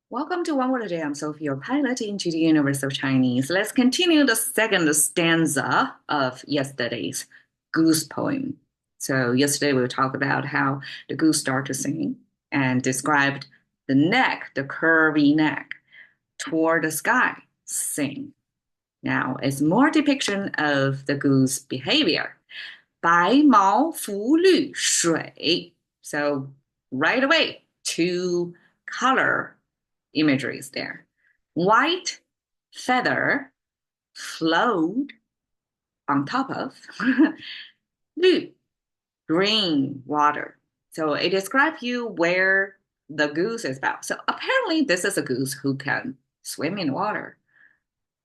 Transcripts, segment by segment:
Welcome to One Word a Day. I'm Sophie, your pilot into the universe of Chinese. Let's continue the second stanza of yesterday's goose poem. So yesterday we talked about how the goose started to sing and described the neck, the curvy neck, toward the sky, sing. Now it's more depiction of the goose behavior. 白毛浮绿水. So right away, two color imageries there. White feather float on top of 绿 green water. So it describes you where the goose is about. So apparently this is a goose who can swim in water.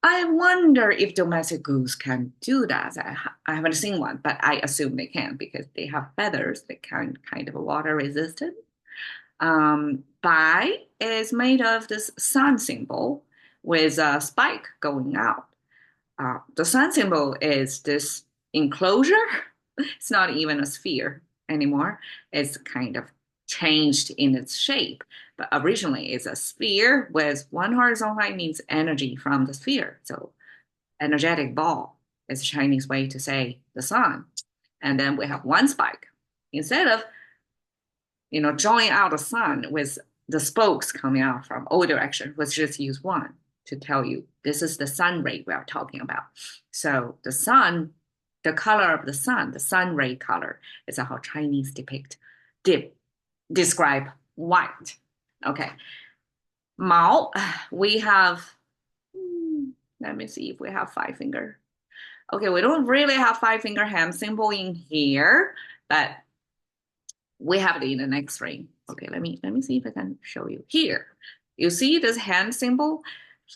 I wonder if domestic goose can do that. I haven't seen one, but I assume they can because they have feathers that can kind of water resistant. Bai is made of this sun symbol with a spike going out. The sun symbol is this enclosure. It's not even a sphere anymore. It's kind of changed in its shape. But originally, it's a sphere with one horizontal line means energy from the sphere. So energetic ball is a Chinese way to say the sun. And then we have one spike. Instead of drawing out the sun with the spokes coming out from all directions, let's just use one to tell you this is the sun ray we are talking about. So the sun, the color of the sun ray color is how Chinese describe white. Okay. Mao, we have, let me see if we have five finger. Okay, we don't really have five finger hand symbol in here, but we have it in the next ring. Okay, let me see if I can show you here. You see this hand symbol,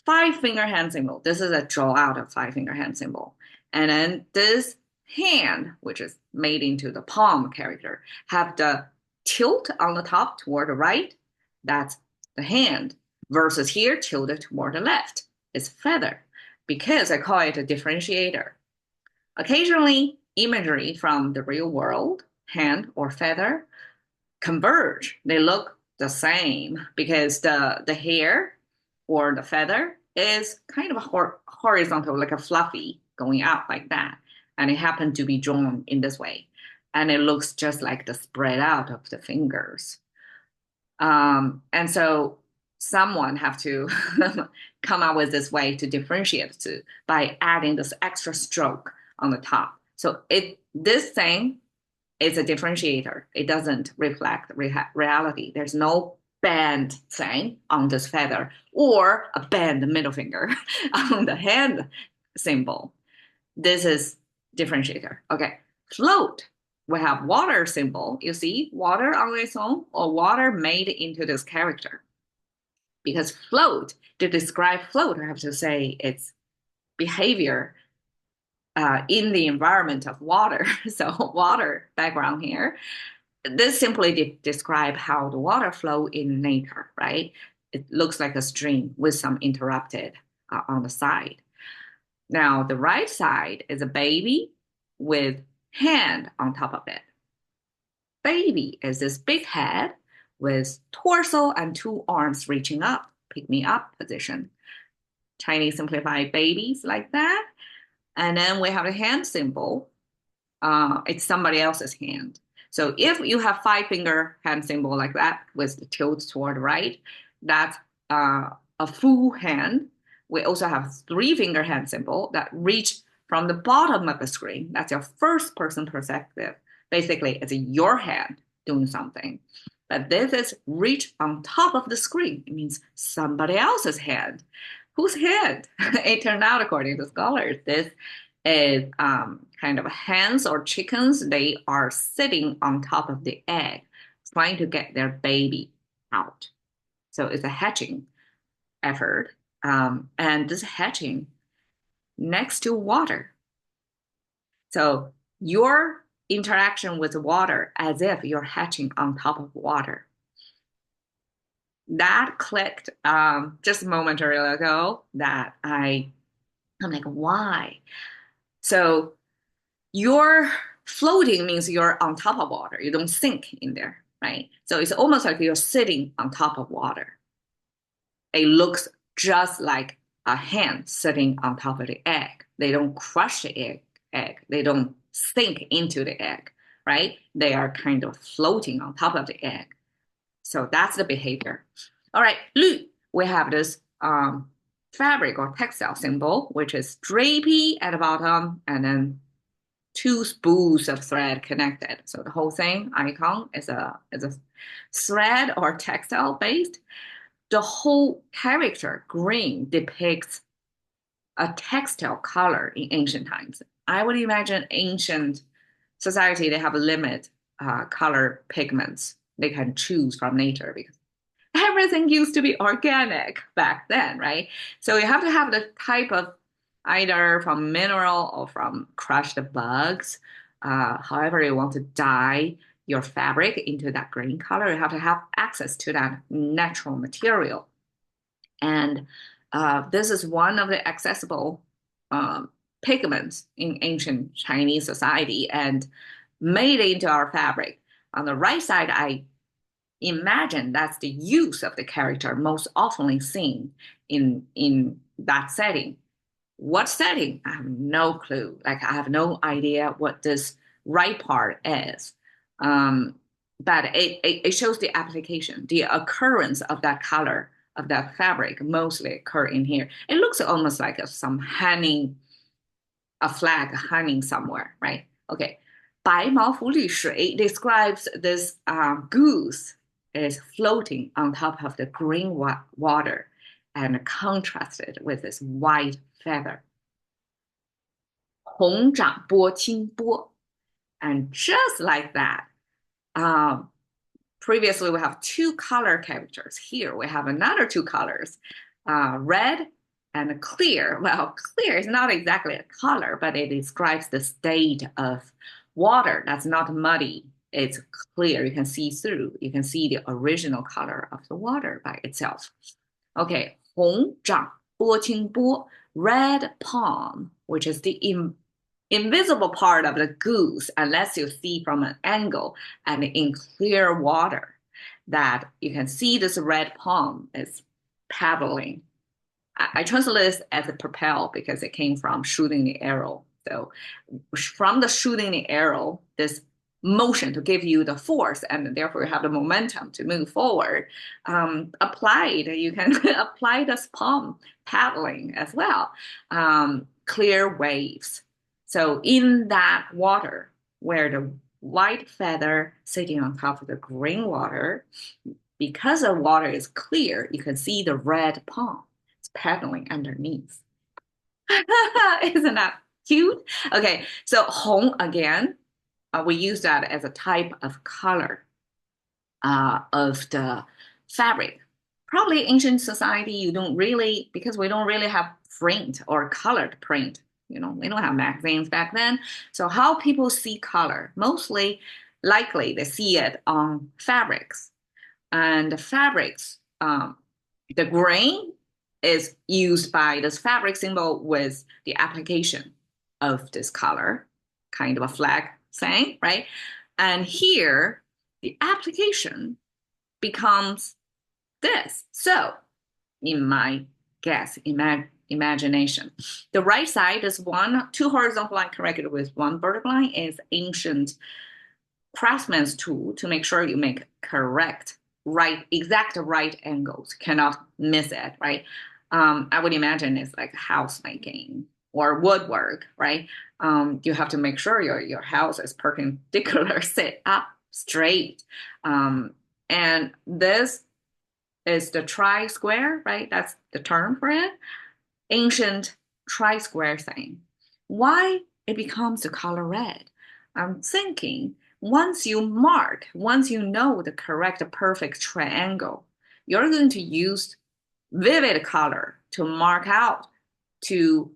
five finger hand symbol. This is a draw out of five finger hand symbol. And then this hand, which is made into the palm character, have the tilt on the top toward the right. That's the hand versus here tilted toward the left. It's feather because I call it a differentiator. Occasionally, imagery from the real world, hand or feather, converge. They look the same because the hair or the feather is kind of horizontal, like a fluffy going out like that. And it happened to be drawn in this way. And it looks just like the spread out of the fingers. And so someone have to come up with this way to differentiate by adding this extra stroke on the top. So this thing is a differentiator. It doesn't reflect reality. There's no bend thing on this feather or a bend middle finger on the hand symbol. This is differentiator. Okay, float. We have water symbol. You see water on its own or water made into this character. Because float, to describe float, I have to say it's behavior in the environment of water. So water background here. This simply describe how the water flow in nature, right? It looks like a stream with some interrupted on the side. Now, the right side is a baby with hand on top of it. Baby is this big head with torso and two arms reaching up, pick me up position. Chinese simplify babies like that. And then we have a hand symbol. It's somebody else's hand. So if you have five finger hand symbol like that with the tilt toward the right, that's a full hand. We also have three finger hand symbol that reach from the bottom of the screen. That's your first person perspective. Basically, it's your hand doing something. But this is reach on top of the screen. It means somebody else's hand. Whose hand? It turned out, according to scholars, this is kind of hens or chickens. They are sitting on top of the egg, trying to get their baby out. So it's a hatching effort. And this hatching next to water. So your interaction with water as if you're hatching on top of water. That clicked just momentarily ago that I'm like, why? So you're floating means you're on top of water. You don't sink in there, right? So it's almost like you're sitting on top of water. it looks just like a hen sitting on top of the egg. They don't crush the egg. They don't sink into the egg, right? They are kind of floating on top of the egg. So that's the behavior. All right, 绿, we have this fabric or textile symbol, which is drapey at the bottom and then two spools of thread connected. So the whole thing icon is a thread or textile based. The whole character green depicts a textile color in ancient times. I would imagine ancient society, they have a limit color pigments they can choose from nature because everything used to be organic back then, right? So you have to have the type of either from mineral or from crushed bugs. However you want to dye your fabric into that green color, you have to have access to that natural material. And this is one of the accessible pigments in ancient Chinese society and made into our fabric. On the right side, I imagine that's the use of the character most often seen in that setting. What setting? I have no clue. Like I have no idea what this right part is. But it shows the application, the occurrence of that color of that fabric mostly occur in here. It looks almost like some hanging, a flag hanging somewhere, right? Okay. 白毛浮绿水 describes this goose is floating on top of the green water and contrasted with this white feather. 红掌拨清波. And just like that, previously we have two color characters. Here we have another two colors, red and clear. Well, clear is not exactly a color, but it describes the state of water that's not muddy. It's clear. You can see through. You can see the original color of the water by itself. Okay, 红掌拨清波, red palm, which is the invisible part of the goose, unless you see from an angle and in clear water, that you can see this red palm is paddling. I translate this as a propel because it came from shooting the arrow. So from the shooting the arrow, this motion to give you the force and therefore you have the momentum to move forward, applied, you can apply this palm paddling as well. Clear waves. So in that water where the white feather sitting on top of the green water, because the water is clear, you can see the red palm. It's paddling underneath. Isn't that cute? Okay, so 红 again, we use that as a type of color of the fabric. Probably ancient society, you don't really, because we don't really have print or colored print. You know, we don't have magazines back then. So how people see color, mostly likely they see it on fabrics. And the fabrics, the grain is used by this fabric symbol with the application of this color, kind of a flag thing, right? And here, the application becomes this. So, in my guess, imagination, the right side is two horizontal line connected with one vertical line is ancient craftsman's tool to make sure you make correct, exact right angles, cannot miss it, right? I would imagine it's like house making or woodwork, right? You have to make sure your house is perpendicular, sit up straight. And this is the tri-square, right? That's the term for it. Ancient tri-square thing. Why it becomes the color red? I'm thinking once you know the correct perfect triangle, you're going to use vivid color to mark out, to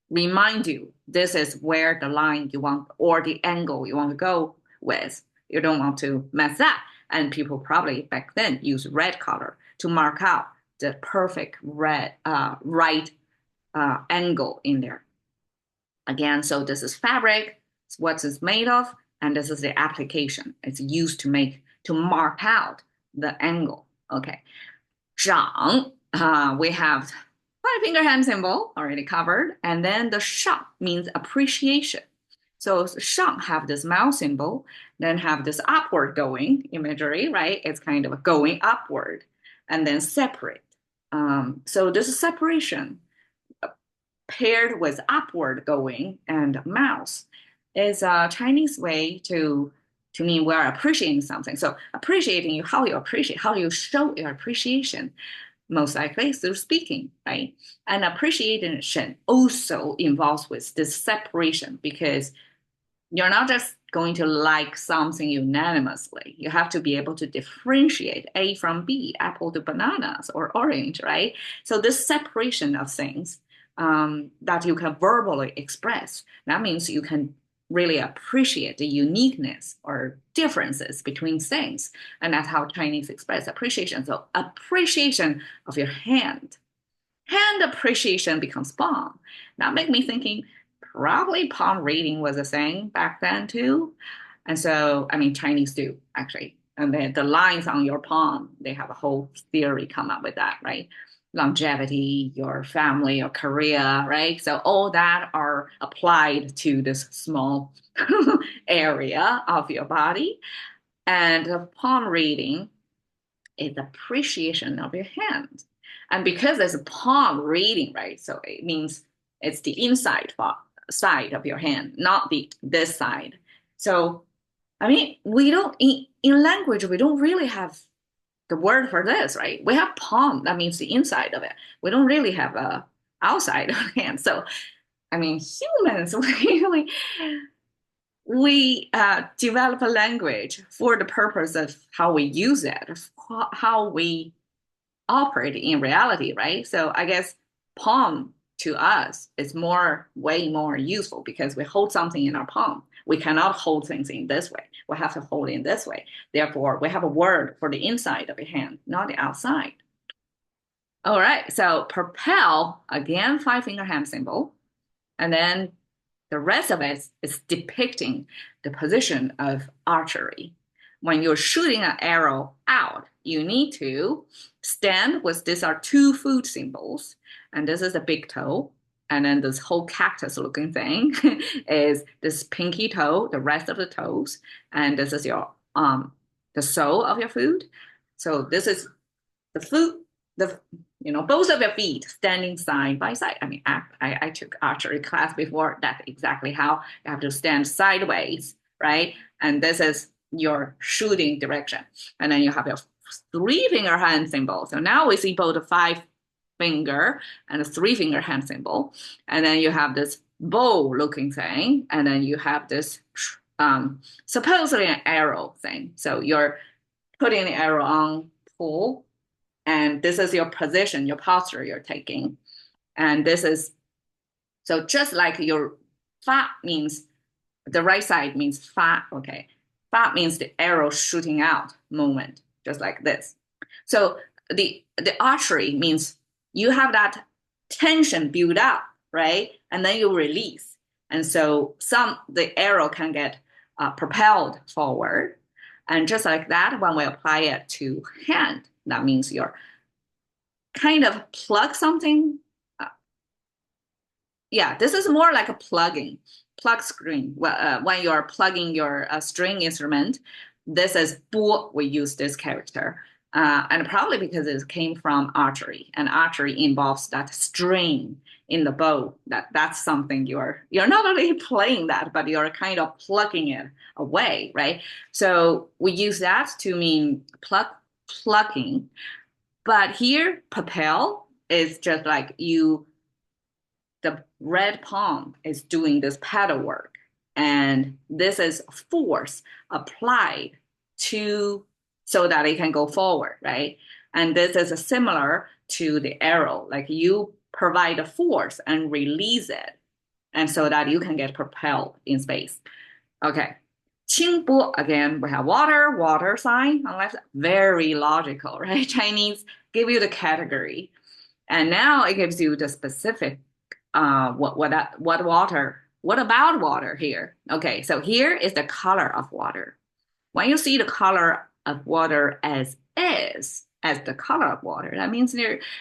remind you this is where the line you want or the angle you want to go with. You don't want to mess up. And people probably back then use red color to mark out the perfect right angle in there. Again, so this is fabric, it's what it's made of, and this is the application. It's used to mark out the angle. Okay. 掌 We have five finger hand symbol already covered. And then the shang means appreciation. So shang have this mouth symbol, then have this upward going imagery, right? It's kind of going upward and then separate. So this separation paired with upward going and mouse is a Chinese way to mean we're appreciating something. So appreciating you, how you appreciate, how you show your appreciation, most likely through speaking, right? And appreciation also involves with this separation because you're not just going to like something unanimously. You have to be able to differentiate A from B, apple to bananas or orange, right? So this separation of things that you can verbally express, that means you can really appreciate the uniqueness or differences between things. And that's how Chinese express appreciation. So appreciation of your hand. Hand appreciation becomes palm. That make me thinking probably palm reading was a thing back then too. And so, I mean, Chinese do actually. And then the lines on your palm, they have a whole theory come up with that, right? Longevity, your family, your career, right? So all that are applied to this small area of your body. And the palm reading is appreciation of your hand. And because it's a palm reading, right? So it means it's the inside side of your hand, not this side. So, I mean, we don't, in language, we don't really have the word for this, right? We have palm, that means the inside of it. We don't really have a outside of the hand. So, I mean, humans really, we develop a language for the purpose of how we use it, how we operate in reality, right? So I guess palm to us is way more useful because we hold something in our palm. We cannot hold things in this way. We have to hold it in this way. Therefore, we have a word for the inside of the hand, not the outside. All right, so propel, again, five finger hand symbol. And then the rest of it is depicting the position of archery. When you're shooting an arrow out, you need to stand with these are two foot symbols, and this is a big toe, and then this whole cactus looking thing is this pinky toe, the rest of the toes, and this is your the sole of your foot. So this is the foot, the both of your feet standing side by side. I mean, I took archery class before. That's exactly how you have to stand sideways, right? And this is your shooting direction. And then you have your three finger hand symbol. So now we see both the five finger and the three finger hand symbol. And then you have this bow looking thing. And then you have this supposedly an arrow thing. So you're putting the arrow on, pull, and this is your position, your posture you're taking. And this is, so just like your fa means, the right side means fa, okay. Fa means the arrow shooting out moment, just like this. So the archery means you have that tension build up, right? And then you release. And so the arrow can get propelled forward. And just like that, when we apply it to hand, that means you're kind of plug something. Yeah, this is more like a plug screen. When you're plugging your string instrument, this is 拨, we use this character. And probably because it came from archery, and archery involves that string in the bow. That's something you're not only playing that, but you're kind of plugging it away, right? So we use that to mean plugging. But here, propel is just like the red palm is doing this paddle work. And this is force applied so that it can go forward, right? And this is similar to the arrow, like you provide a force and release it, and so that you can get propelled in space. Okay. 清波, again, we have water sign on left, very logical, right? Chinese give you the category. And now it gives you the specific, what about water here? Okay, so here is the color of water. When you see the color of water as is, as the color of water. That means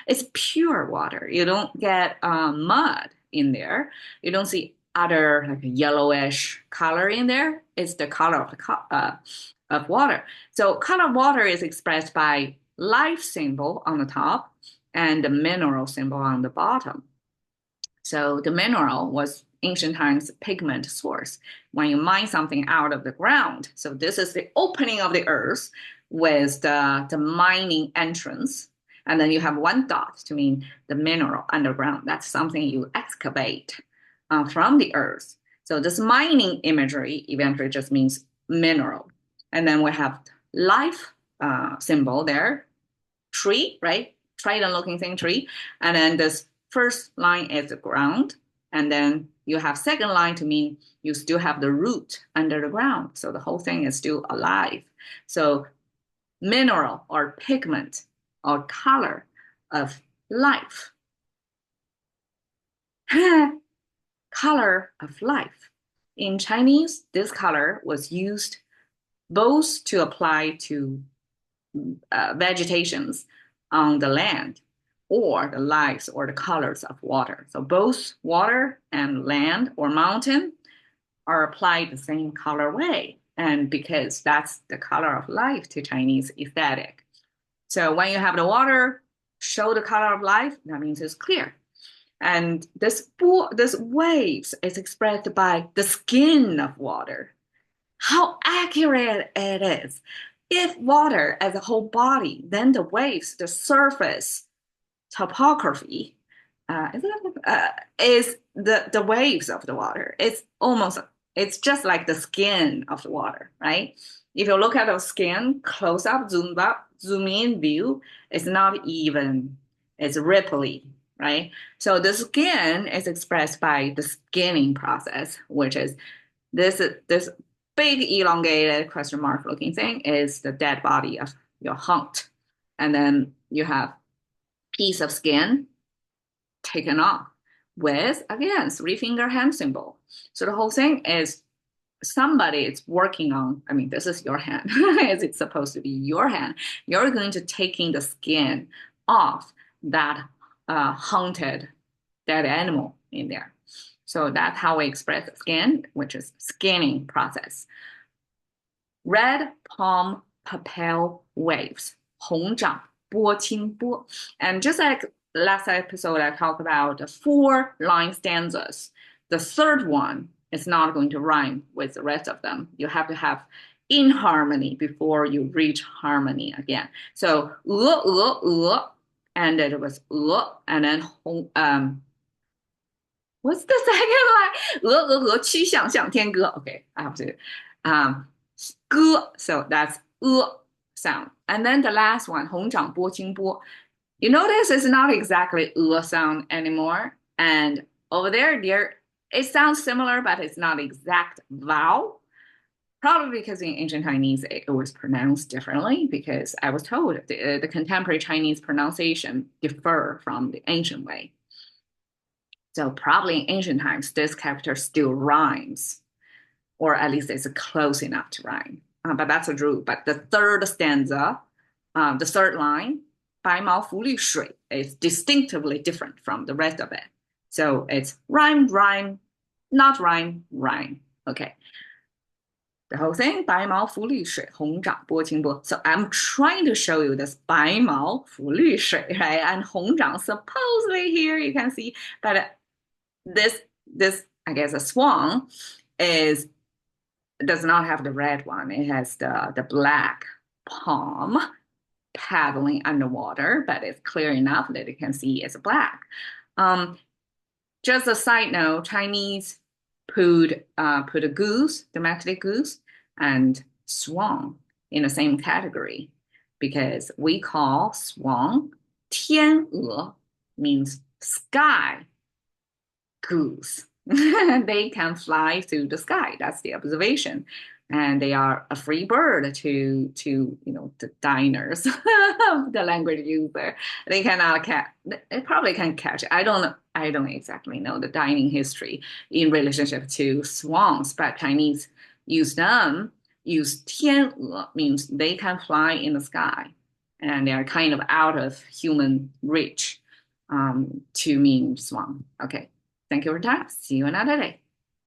it's pure water. You don't get mud in there. You don't see other like yellowish color in there. It's the color of water. So color of water is expressed by life symbol on the top and the mineral symbol on the bottom. So the mineral was ancient times pigment source. When you mine something out of the ground, so this is the opening of the earth with the mining entrance. And then you have one dot to mean the mineral underground. That's something you excavate from the earth. So this mining imagery eventually just means mineral. And then we have life symbol there, tree, right? Trident looking thing, tree. And then this first line is the ground, and then you have second line to mean you still have the root under the ground. So the whole thing is still alive. So mineral or pigment or color of life. Color of life. In Chinese, this color was used both to apply to vegetations on the land or the lives or the colors of water. So both water and land or mountain are applied the same color way. And because that's the color of life to Chinese aesthetic. So when you have the water show the color of life, that means it's clear. And this waves is expressed by the skin of water. How accurate it is. If water as a whole body, then the waves, the surface topography is the waves of the water. It's just like the skin of the water, right? If you look at the skin close up, zoom in view, it's not even, it's ripply, right? So the skin is expressed by the skinning process, which is this big elongated question mark looking thing is the dead body of your hunt. And then you have piece of skin taken off with, again, three-finger hand symbol. So the whole thing is somebody is working on, I mean, this is your hand. It's supposed to be your hand. You're going to taking the skin off that hunted dead animal in there. So that's how we express skin, which is skinning process. Red palm papel waves, 红掌拨清波. And just like last episode, I talked about the 4-line stanzas. The third one is not going to rhyme with the rest of them. You have to have in harmony before you reach harmony again. So, and it was, and then, what's the second line? 曲项向天歌. Okay, I have to, 歌, so that's sound. And then the last one, 红掌拨清波. You notice it's not exactly sound anymore. And over there, it sounds similar, but it's not exact vowel. Probably because in ancient Chinese, it was pronounced differently because I was told the contemporary Chinese pronunciation differ from the ancient way. So probably in ancient times, this character still rhymes, or at least it's close enough to rhyme. But that's a rule. But the third stanza, the third line, 白毛浮绿水 is distinctively different from the rest of it. So it's rhyme, rhyme, not rhyme, rhyme. Okay. The whole thing, 白毛浮绿水, 红掌拨清波. So I'm trying to show you this 白毛浮绿水, right? And 红掌supposedly here you can see, but this I guess a swan does not have the red one. It has the black palm paddling underwater, but it's clear enough that you can see it's black. Just a side note, Chinese put a goose, domestic goose, and swan in the same category because we call swan 天鹅, means sky goose. They can fly through the sky. That's the observation. And they are a free bird to the diners, the language user. They cannot catch. They probably can catch it. I don't exactly know the dining history in relationship to swans, but Chinese use them. Use 天鹅 means they can fly in the sky. and they are kind of out of human reach to mean swan. Okay, thank you for your time. See you another day.